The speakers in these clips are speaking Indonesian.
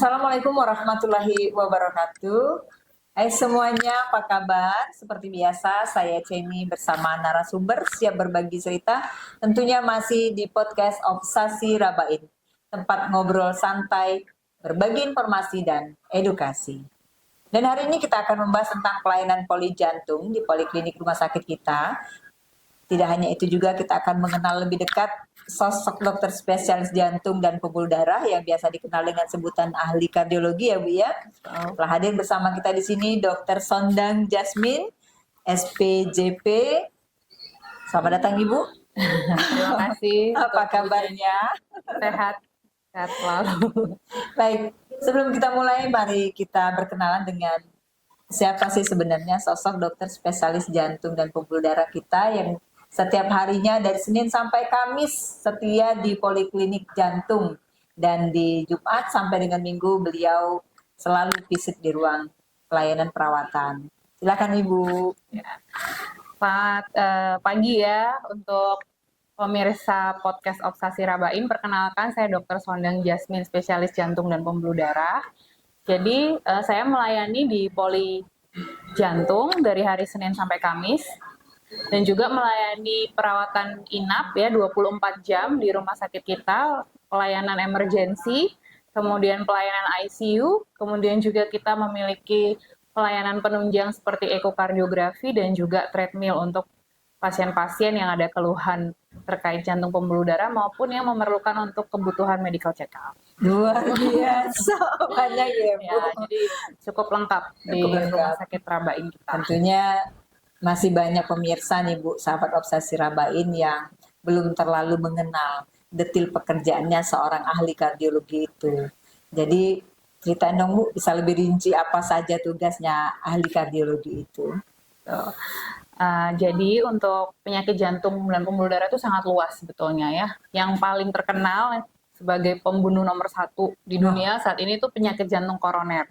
Assalamualaikum warahmatullahi wabarakatuh. Hai semuanya, apa kabar? Seperti biasa, saya Cemi bersama narasumber siap berbagi cerita. Tentunya masih di podcast Obsasi Rabain, tempat ngobrol santai, berbagi informasi dan edukasi. Dan hari ini kita akan membahas tentang pelayanan poli jantung di poliklinik rumah sakit kita. Tidak hanya itu juga kita akan mengenal lebih dekat sosok dokter spesialis jantung dan pembuluh darah yang biasa dikenal dengan sebutan ahli kardiologi ya Bu ya. Telah hadir bersama kita di sini Dr. Sondang Jasmine, SPJP. Selamat datang Ibu. Terima kasih. Apa kabarnya? Sehat selalu. Baik, sebelum kita mulai mari kita berkenalan dengan siapa sih sebenarnya sosok dokter spesialis jantung dan pembuluh darah kita yang setiap harinya dari Senin sampai Kamis setia di poliklinik jantung, dan di Jumat sampai dengan Minggu beliau selalu visit di ruang pelayanan perawatan. Silakan Ibu. Selamat pagi ya untuk pemirsa podcast Obsasi Rabain. Perkenalkan, saya Dr. Sondang Jasmine, spesialis jantung dan pembuluh darah. Jadi saya melayani di poli jantung dari hari Senin sampai Kamis, dan juga melayani perawatan inap ya 24 jam di rumah sakit kita, pelayanan emergensi, kemudian pelayanan ICU, kemudian juga kita memiliki pelayanan penunjang seperti ekokardiografi dan juga treadmill untuk pasien-pasien yang ada keluhan terkait jantung pembuluh darah maupun yang memerlukan untuk kebutuhan medical check-up. Luar biasa banyak ya Bu. Ya, jadi cukup lengkap di rumah sakit Rabain kita. Tentunya masih banyak pemirsa nih Bu, sahabat Obsasi Rabain yang belum terlalu mengenal detil pekerjaannya seorang ahli kardiologi itu. Jadi ceritain dong Bu, bisa lebih rinci apa saja tugasnya ahli kardiologi itu. Jadi untuk penyakit jantung dan pembuluh darah itu sangat luas sebetulnya ya. Yang paling terkenal sebagai pembunuh nomor 1 di dunia saat ini itu penyakit jantung koroner.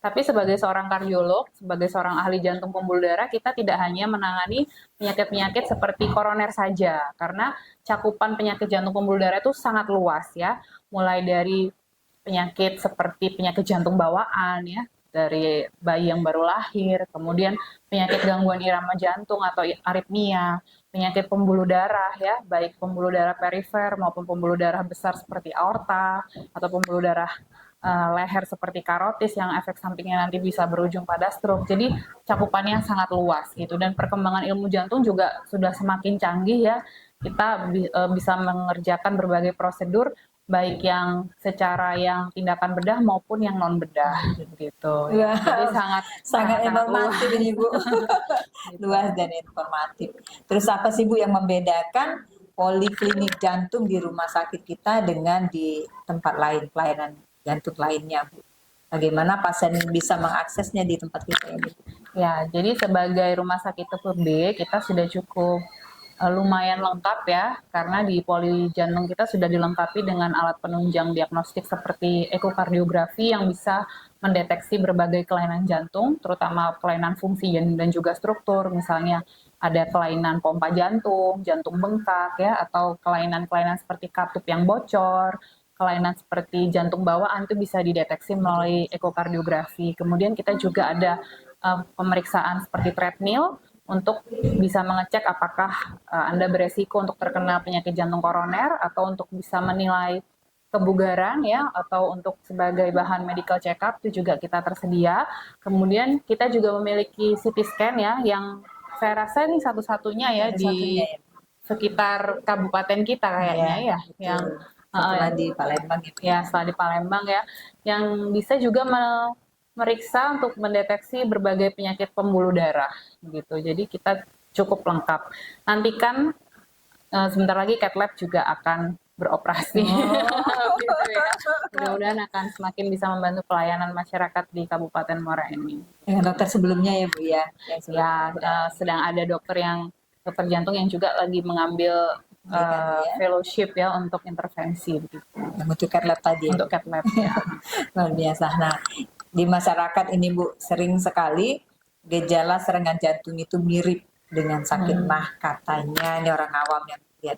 Tapi sebagai seorang kardiolog, sebagai seorang ahli jantung pembuluh darah, kita tidak hanya menangani penyakit-penyakit seperti koroner saja, karena cakupan penyakit jantung pembuluh darah itu sangat luas ya, mulai dari penyakit seperti penyakit jantung bawaan ya, dari bayi yang baru lahir, kemudian penyakit gangguan irama jantung atau aritmia, penyakit pembuluh darah ya, baik pembuluh darah perifer maupun pembuluh darah besar seperti aorta, atau pembuluh darah leher seperti karotis yang efek sampingnya nanti bisa berujung pada stroke. Jadi cakupannya sangat luas gitu, dan perkembangan ilmu jantung juga sudah semakin canggih ya. Kita bisa mengerjakan berbagai prosedur baik yang secara yang tindakan bedah maupun yang non bedah gitu. Ya. Jadi sangat informatif ini Bu. Luas dan informatif. Terus apa sih Bu yang membedakan poliklinik jantung di rumah sakit kita dengan di tempat lain, pelayanan jantung lainnya Bu? Bagaimana pasien bisa mengaksesnya di tempat kita ini? Ya, jadi sebagai rumah sakit tipe B kita sudah cukup lumayan lengkap ya, karena di poli jantung kita sudah dilengkapi dengan alat penunjang diagnostik seperti ekokardiografi yang bisa mendeteksi berbagai kelainan jantung, terutama kelainan fungsi dan juga struktur, misalnya ada kelainan pompa jantung, jantung bengkak ya, atau kelainan-kelainan seperti katup yang bocor, kelainan seperti jantung bawaan itu bisa dideteksi melalui ekokardiografi. Kemudian kita juga ada pemeriksaan seperti treadmill untuk bisa mengecek apakah Anda beresiko untuk terkena penyakit jantung koroner, atau untuk bisa menilai kebugaran ya, atau untuk sebagai bahan medical check-up itu juga kita tersedia. Kemudian kita juga memiliki CT scan ya, yang saya rasa ini satu-satunya ya di sekitar kabupaten kita kayaknya ya, yang setelah di Palembang gitu. Ya, setelah di Palembang ya, yang bisa juga meriksa untuk mendeteksi berbagai penyakit pembuluh darah gitu. Jadi kita cukup lengkap. Nantikan sebentar lagi Cath Lab juga akan beroperasi. Gitu ya. Mudah-mudahan akan semakin bisa membantu pelayanan masyarakat di Kabupaten Muara Enim. Dengan dokter sebelumnya ya Bu ya? Ya, sedang ada dokter jantung yang juga lagi mengambil fellowship ya untuk intervensi begitu. Untuk Cath Lab tadi. Untuk Cath Lab ya. Luar biasa. Nah, di masyarakat ini Bu, sering sekali gejala serangan jantung itu mirip dengan sakit mah katanya, ini orang awam yang lihat.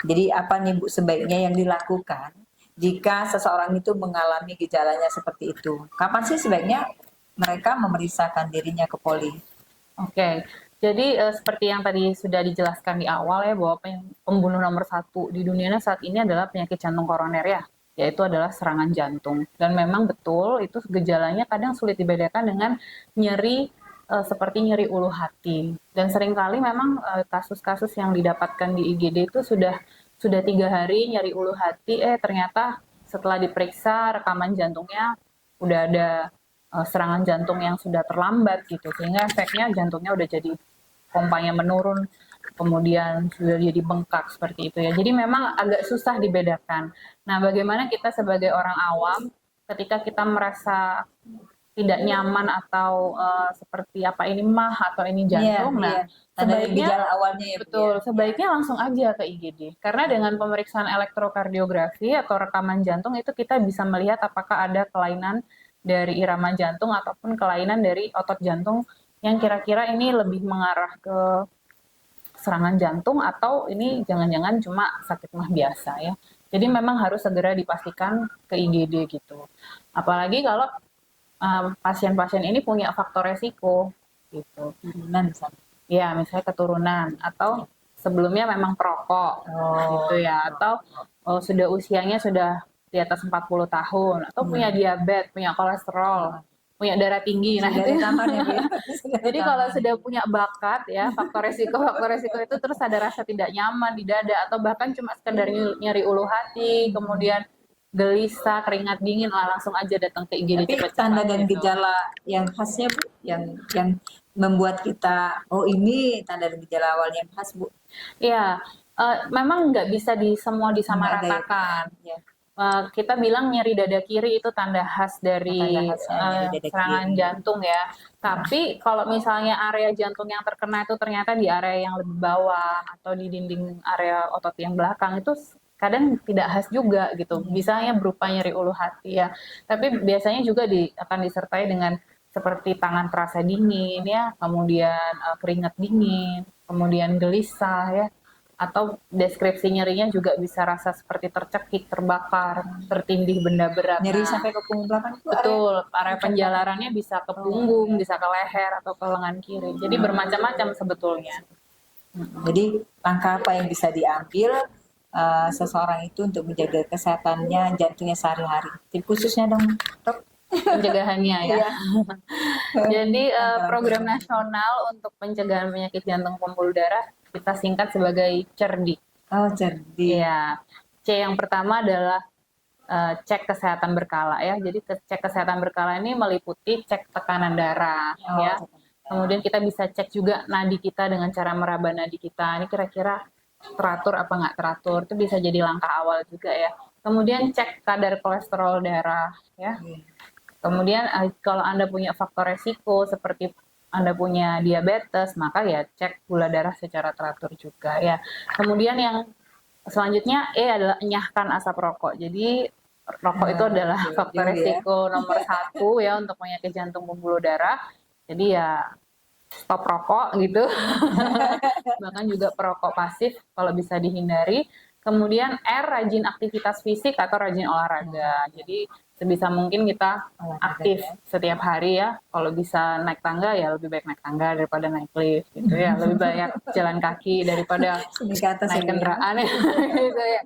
Jadi apa nih Bu sebaiknya yang dilakukan jika seseorang itu mengalami gejalanya seperti itu? Kapan sih sebaiknya mereka memeriksakan dirinya ke poli? Oke, jadi seperti yang tadi sudah dijelaskan di awal ya, bahwa pembunuh nomor satu di dunia saat ini adalah penyakit jantung koroner ya, yaitu adalah serangan jantung. Dan memang betul itu gejalanya kadang sulit dibedakan dengan nyeri seperti nyeri ulu hati. Dan seringkali memang kasus-kasus yang didapatkan di IGD itu sudah 3 hari nyeri ulu hati, ternyata setelah diperiksa rekaman jantungnya udah ada serangan jantung yang sudah terlambat gitu, sehingga efeknya jantungnya udah jadi pompanya menurun, kemudian sudah jadi bengkak seperti itu ya. Jadi memang agak susah dibedakan. Nah, bagaimana kita sebagai orang awam ketika kita merasa tidak nyaman atau seperti apa ini mah atau ini jantung, nah Tanda sebaiknya gejala awalnya ya, Bu, betul, ya? sebaiknya langsung aja ke IGD. Karena dengan pemeriksaan elektrokardiografi atau rekaman jantung itu kita bisa melihat apakah ada kelainan dari irama jantung ataupun kelainan dari otot jantung yang kira-kira ini lebih mengarah ke serangan jantung atau ini jangan-jangan cuma sakit mah biasa ya. Jadi memang harus segera dipastikan ke IGD gitu. Apalagi kalau pasien-pasien ini punya faktor resiko gitu. Keturunan misalnya. Ya, misalnya keturunan atau sebelumnya memang perokok gitu ya, atau sudah usianya sudah di atas 40 tahun atau punya diabetes, punya kolesterol, punya darah tinggi. Nah, itu jadi kalau sudah punya bakat ya, faktor resiko itu terus ada rasa tidak nyaman di dada atau bahkan cuma sekedar nyeri ulu hati, kemudian gelisah, keringat dingin, langsung aja datang ke IGD cepat-cepat. Tanda dan gejala yang khasnya, Bu, yang membuat kita, oh ini tanda dan gejala awalnya yang khas, Bu. Iya, memang nggak bisa semua disamaratakan. Ya. Kita bilang nyeri dada kiri itu tanda khas dari serangan jantung ya. Tapi kalau misalnya area jantung yang terkena itu ternyata di area yang lebih bawah atau di dinding area otot yang belakang itu kadang tidak khas juga gitu. Misalnya berupa nyeri ulu hati ya. Tapi biasanya juga akan disertai dengan seperti tangan terasa dingin ya, kemudian keringat dingin, kemudian gelisah ya, atau deskripsi nyerinya juga bisa rasa seperti tercekik, terbakar, tertindih benda berat. Nyeri sampai ke punggung belakang itu? Betul, area penjalarannya bisa ke punggung, bisa ke leher atau ke lengan kiri. Jadi bermacam-macam sebetulnya. Jadi langkah apa yang bisa diambil seseorang itu untuk menjaga kesehatannya jantungnya sehari-hari? Tip khususnya dong, Dok. Pencegahannya ya. Jadi program nasional untuk pencegahan penyakit jantung pembuluh darah kita singkat sebagai CERDI. Oh, CERDI. Ya. C yang pertama adalah cek kesehatan berkala ya. Jadi cek kesehatan berkala ini meliputi cek tekanan darah ya. Kemudian kita bisa cek juga nadi kita dengan cara meraba nadi kita. Ini kira-kira teratur apa nggak teratur. Itu bisa jadi langkah awal juga ya. Kemudian cek kadar kolesterol darah ya. Kemudian kalau Anda punya faktor resiko seperti Anda punya diabetes, maka ya cek gula darah secara teratur juga ya. Kemudian yang selanjutnya adalah enyahkan asap rokok. Jadi rokok itu adalah faktor resiko nomor 1 ya untuk penyakit jantung pembuluh darah. Jadi ya stop rokok gitu. Bahkan juga perokok pasif kalau bisa dihindari. Kemudian R, rajin aktivitas fisik atau rajin olahraga. Jadi sebisa mungkin kita aktif setiap hari ya. Kalau bisa naik tangga ya lebih baik naik tangga daripada naik lift gitu ya. Lebih banyak jalan kaki daripada naik kendaraan ya. Gitu ya.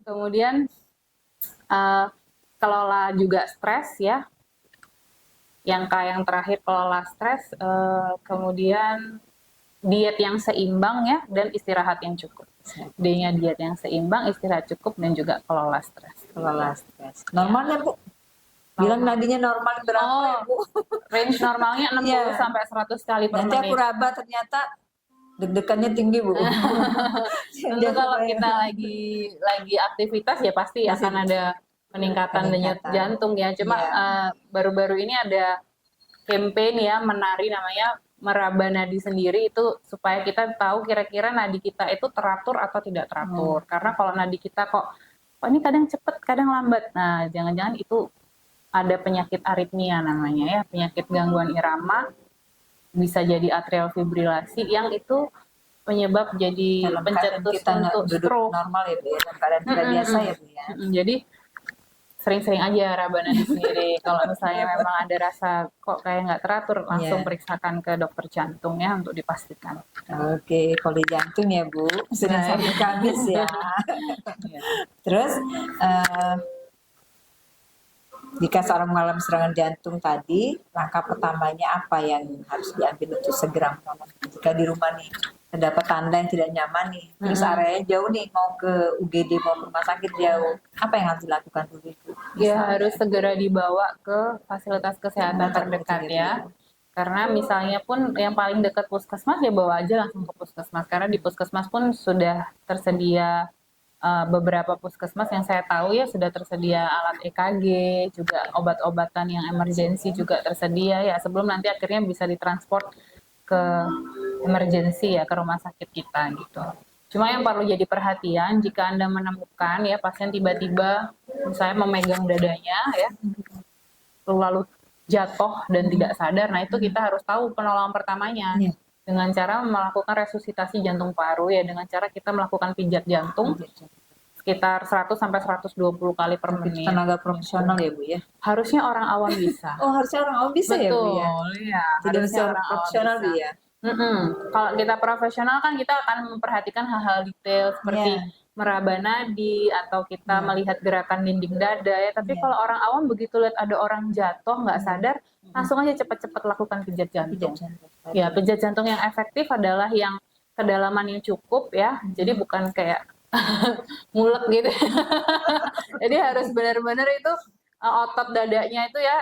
Kemudian kelola juga stres ya. Yang terakhir kelola stres, kemudian diet yang seimbang ya dan istirahat yang cukup. D-nya diet yang seimbang, istirahat cukup, dan juga kelola stres. Kelola stres. Normalnya, Bu? Bilang nadinya normal berapa ya, Bu? Range normalnya 60 sampai 100 kali per menit. Nanti aku raba ternyata deg-degannya tinggi, Bu. Tentu kalau kita lagi aktivitas ya pasti akan ada peningkatan denyut jantung ya. Cuma baru-baru ini ada campaign ya menari namanya meraba nadi sendiri itu supaya kita tahu kira-kira nadi kita itu teratur atau tidak teratur. Karena kalau nadi kita kok ini kadang cepet, kadang lambat. Nah, jangan-jangan itu ada penyakit aritmia namanya ya, penyakit gangguan irama, bisa jadi atrial fibrilasi yang itu penyebab jadi pencetus untuk stroke. Normal ya, Bu ya, dalam keadaan tidak biasa ya, Bu ya. Jadi sering-sering aja Rabana di sendiri. Kalau misalnya memang ada rasa kok kayak nggak teratur, langsung Iya. periksakan ke dokter jantung ya untuk dipastikan. Oke, poli jantung ya Bu, Senin Nah, sampai Kamis ya. ya. Terus jika seorang mengalami serangan jantung tadi, langkah pertamanya apa yang harus diambil untuk segera menolong? Jika di rumah nih terdapat tanda yang tidak nyaman nih, terus areanya jauh nih, mau ke UGD mau ke rumah sakit jauh, apa yang harus dilakukan dulu itu? Ya harus segera dibawa ke fasilitas kesehatan terdekat ya. Karena misalnya pun yang paling dekat puskesmas ya bawa aja langsung ke puskesmas. Karena di puskesmas pun sudah tersedia beberapa puskesmas yang saya tahu ya sudah tersedia alat EKG, juga obat-obatan yang emergensi juga tersedia ya sebelum nanti akhirnya bisa ditransport ke emergensi ya ke rumah sakit kita gitu. Cuma yang perlu jadi perhatian jika Anda menemukan ya pasien tiba-tiba misalnya memegang dadanya ya lalu jatuh dan tidak sadar, nah itu kita harus tahu penolongan pertamanya dengan cara melakukan resusitasi jantung paru ya dengan cara kita melakukan pijat jantung sekitar 100 sampai 120 kali per menit. Tenaga profesional ya Bu ya? Harusnya orang awam bisa. Oh harusnya orang awam bisa ya Bu ya? Betul, ya. Tidak mesti Harusnya orang profesional Bu ya? Kalau kita profesional kan kita akan memperhatikan hal-hal detail seperti meraba nadi atau kita melihat gerakan dinding dada ya. Tapi kalau orang awam begitu lihat ada orang jatuh nggak sadar, langsung aja cepat-cepat lakukan pijat jantung. Ya, pijat jantung yang efektif adalah yang kedalaman yang cukup ya. Jadi bukan kayak ngulek gitu. Jadi harus benar-benar itu otot dadanya itu ya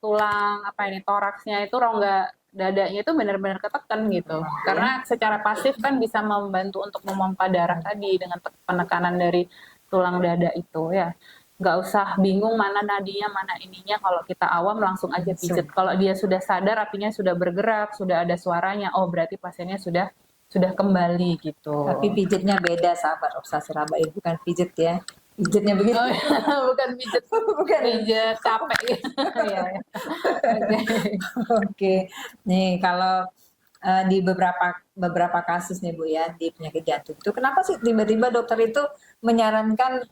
tulang apa ini toraksnya itu rongga dadanya itu benar-benar ketekan gitu. Karena secara pasif kan bisa membantu untuk memompa darah tadi dengan penekanan dari tulang dada itu ya. Nggak usah bingung mana nadinya, mana ininya. Kalau kita awam langsung aja pijat. Kalau dia sudah sadar, artinya sudah bergerak, sudah ada suaranya. Oh berarti pasiennya sudah kembali gitu. Tapi pijatnya beda sahabat obsesi rabain, bukan pijet ya. Pijatnya begitu. Oh, bukan pijat, Bukan. pijat capek gitu. Ya, ya. Oke. Nih kalau di beberapa kasus nih Bu ya di penyakit jantung itu kenapa sih tiba-tiba dokter itu menyarankan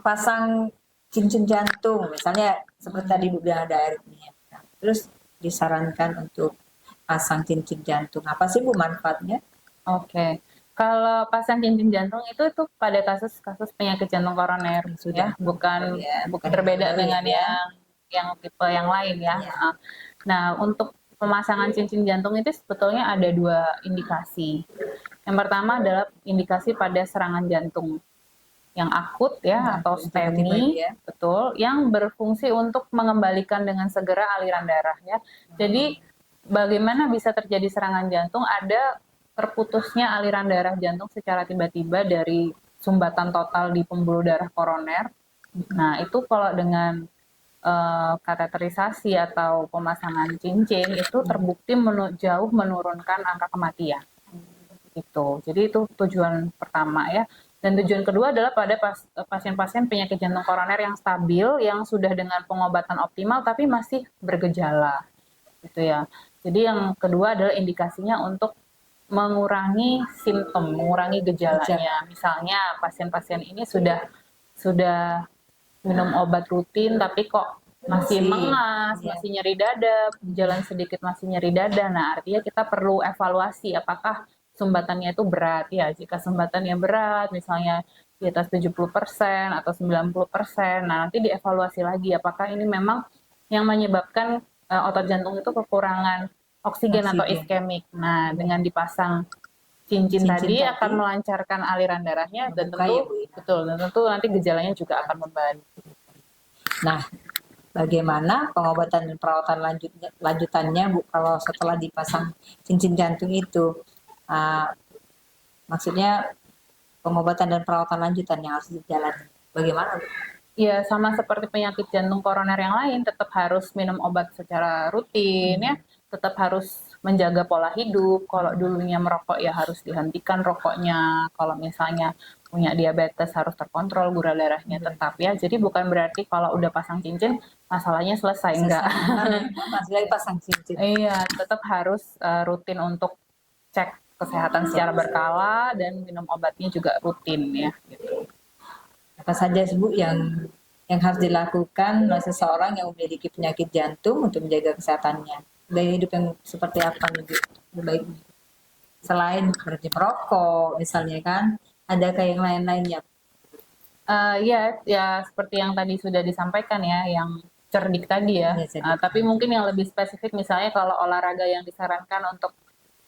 pasang cincin jantung misalnya seperti tadi Bu bilang ada aritmia. Terus disarankan untuk pasang cincin jantung. Apa sih Bu manfaatnya? Oke. Kalau pasang cincin jantung itu pada kasus-kasus penyakit jantung koroner ya, bukan berbeda dengan yang tipe yang lain ya. Nah, untuk pemasangan cincin jantung itu sebetulnya ada 2 indikasi. Yang pertama adalah indikasi pada serangan jantung yang akut ya atau STEMI, betul, yang berfungsi untuk mengembalikan dengan segera aliran darah ya. Jadi bagaimana bisa terjadi serangan jantung? Ada terputusnya aliran darah jantung secara tiba-tiba dari sumbatan total di pembuluh darah koroner. Nah, itu kalau dengan kateterisasi atau pemasangan cincin itu terbukti jauh menurunkan angka kematian. Gitu. Jadi itu tujuan pertama ya. Dan tujuan kedua adalah pada pasien-pasien penyakit jantung koroner yang stabil, yang sudah dengan pengobatan optimal tapi masih bergejala. Gitu ya. Jadi yang kedua adalah indikasinya untuk mengurangi simptom, mengurangi gejalanya. Misalnya pasien-pasien ini sudah minum obat rutin tapi kok masih mengas, masih nyeri dada, jalan sedikit masih nyeri dada. Nah, artinya kita perlu evaluasi apakah sumbatannya itu berat ya. Jika sumbatannya berat, misalnya di atas 70% atau 90%, nah nanti dievaluasi lagi apakah ini memang yang menyebabkan otot jantung itu kekurangan oksigen atau iskemik. Nah, dengan dipasang cincin tadi akan melancarkan aliran darahnya dan tentu nanti gejalanya juga akan membaik. Nah, bagaimana pengobatan dan perawatan lanjutannya Bu kalau setelah dipasang cincin jantung itu? Maksudnya pengobatan dan perawatan lanjutan yang harus dijalani. Bagaimana Bu? Ya sama seperti penyakit jantung koroner yang lain, tetap harus minum obat secara rutin ya, tetap harus menjaga pola hidup. Kalau dulunya merokok ya harus dihentikan rokoknya. Kalau misalnya punya diabetes harus terkontrol gula darahnya tetap ya. Jadi bukan berarti kalau udah pasang cincin masalahnya selesai enggak. Masih lagi pasang cincin. Iya, tetap harus rutin untuk cek kesehatan secara berkala dan minum obatnya juga rutin ya. Gitu. Apa saja Bu yang yang harus dilakukan oleh seseorang yang memiliki penyakit jantung untuk menjaga kesehatannya. Gaya hidup yang seperti apa lebih baik? Selain berhenti merokok, misalnya kan, ada kayak yang lain-lainnya. Ya seperti yang tadi sudah disampaikan ya, yang cerdik tadi ya. Ya, jadi Tapi mungkin yang lebih spesifik misalnya kalau olahraga yang disarankan untuk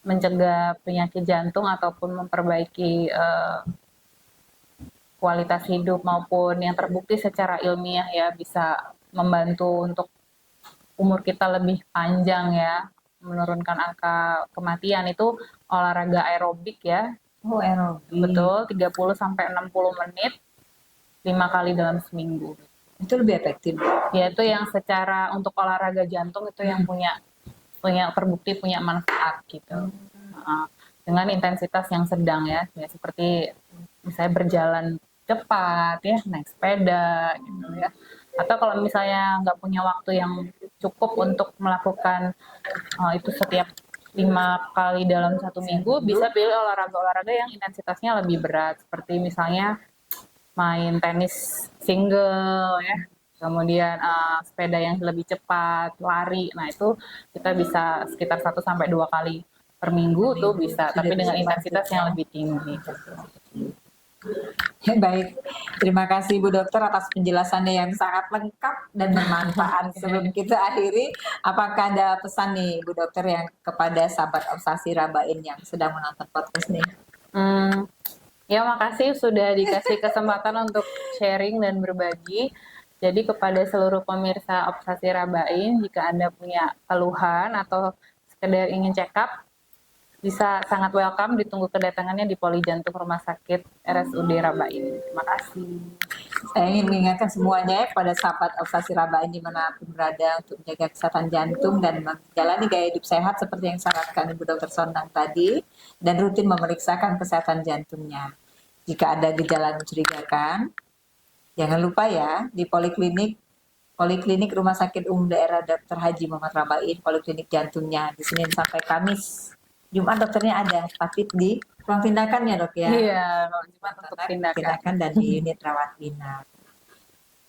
mencegah penyakit jantung ataupun memperbaiki kualitas hidup maupun yang terbukti secara ilmiah ya bisa membantu untuk umur kita lebih panjang ya, menurunkan angka kematian itu olahraga aerobik ya. oh aerobik. Betul, 30 sampai 60 menit 5 kali dalam seminggu. Itu lebih efektif. Ya itu yang secara untuk olahraga jantung itu yang punya terbukti punya manfaat gitu. Dengan intensitas yang sedang ya seperti misalnya berjalan cepat ya, naik sepeda gitu ya. Atau kalau misalnya nggak punya waktu yang cukup untuk melakukan itu setiap 5 kali dalam 1 minggu, bisa pilih olahraga-olahraga yang intensitasnya lebih berat, seperti misalnya main tenis single ya, kemudian sepeda yang lebih cepat, lari. Nah itu kita bisa sekitar 1 sampai 2 kali per minggu tuh bisa, tapi dengan intensitas yang lebih tinggi. Baik, terima kasih Bu Dokter atas penjelasannya yang sangat lengkap dan bermanfaat. Sebelum kita akhiri, apakah ada pesan nih Bu Dokter yang kepada sahabat Obsasi Rabain yang sedang menonton podcast nih? Ya makasih sudah dikasih kesempatan untuk sharing dan berbagi. Jadi kepada seluruh pemirsa Obsasi Rabain, jika Anda punya keluhan atau sekedar ingin check up, bisa sangat welcome, ditunggu kedatangannya di Poli Jantung Rumah Sakit RSUD Rabain. Terima kasih. Saya ingin mengingatkan semuanya kepada sahabat Obsasi Rabain dimanapun berada untuk menjaga kesehatan jantung dan menjalani gaya hidup sehat seperti yang disarankan Ibu Dokter Sondang tadi, dan rutin memeriksakan kesehatan jantungnya. Jika ada gejala mencurigakan, jangan lupa ya di Poliklinik Rumah Sakit Umum Daerah Dr. Haji Muhammad Rabain, Poliklinik jantungnya di Senin sampai Kamis. Jumat dokternya ada, tapi di ruang tindakannya dok ya. Iya, Jumat untuk tindakan dan di unit rawat inap.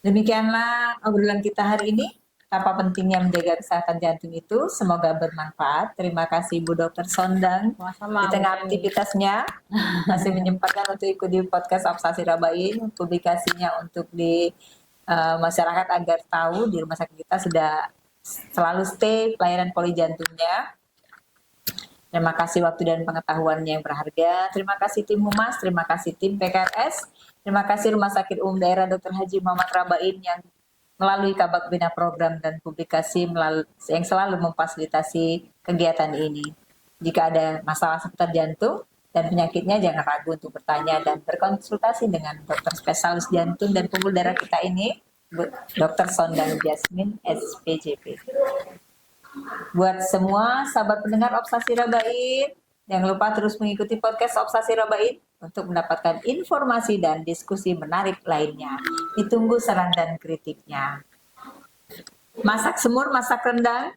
Demikianlah obrolan kita hari ini. Apa pentingnya menjaga kesehatan jantung itu, semoga bermanfaat. Terima kasih Bu Dokter Sondang. Sama-sama, di tengah aktivitasnya masih menyempatkan untuk ikut di podcast Obsasi Rabain, publikasinya untuk di masyarakat agar tahu di rumah sakit kita sudah selalu stay pelayanan poli jantungnya. Terima kasih waktu dan pengetahuannya yang berharga. Terima kasih tim Humas, terima kasih tim PKRS, terima kasih Rumah Sakit Umum Daerah Dr. Haji Muhammad Rabain yang melalui Kabak Bina Program dan Publikasi yang selalu memfasilitasi kegiatan ini. Jika ada masalah seputar jantung dan penyakitnya, jangan ragu untuk bertanya dan berkonsultasi dengan dokter spesialis jantung dan pembuluh darah kita ini, Dr. Sondang Jasmine, SPJP. Buat semua sahabat pendengar Obsasi Rabain, jangan lupa terus mengikuti podcast Obsasi Rabain untuk mendapatkan informasi dan diskusi menarik lainnya. Ditunggu saran dan kritiknya. Masak semur, masak rendang,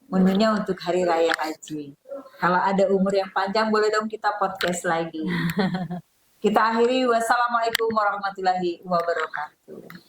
menunya untuk Hari Raya Haji. Kalau ada umur yang panjang, boleh dong kita podcast lagi. Kita akhiri, wassalamualaikum warahmatullahi wabarakatuh.